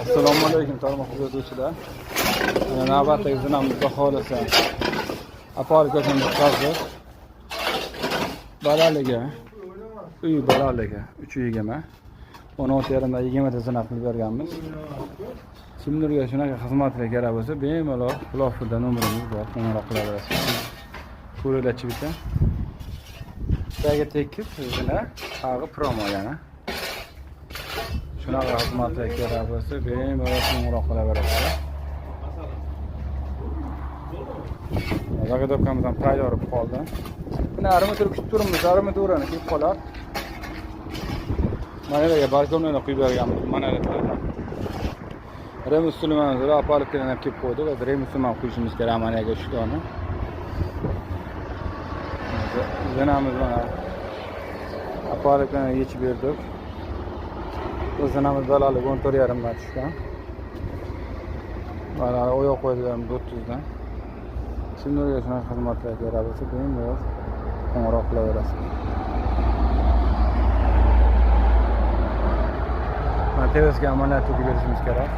Assalomu alaykum tarmoq kuzatuvchilar. Navbatdagi zinamizda xohlasa apar ko'chamiz hozir. Balaligi, uy balaligi 3 uyga 16,5 20 ta zinab qilib berganmiz. Kimlarga shunaqa xizmatlar kerak bo'lsa, bemalol profilda nomerimiz bor, qo'ng'iroq qilaverasiz. Ko'raylikchi bitta. Taga tekis zina, haqi promo yana. Shunaqa xizmatlar kerak bo'lsa, bemalol qo'ng'iroq qilaverasiz. Zagotovkamiz ham tayyor bo'lib qoldi. Buni armatura kutib turibmiz, armaturani kelib qolar. Mana yerga balkonlarni quyib berganmiz, mana yerda. Remus Suleymanov olib kelib qo'ydi va Remus ham qo'yishimiz kerak mana yerga shu dona. Zinamiz mana aparatlarni yechib berdik. Bu zinamiz dalalik 14,5 dan tushgan. Mana oyoq qo'ydilar 400 dan. Kimlarga shunaqa xizmatlar kerak bo'lsa, bemalol qo'ng'iroq qilaverasiz. Mana terasga amaliyot to'kib berishimiz kerak.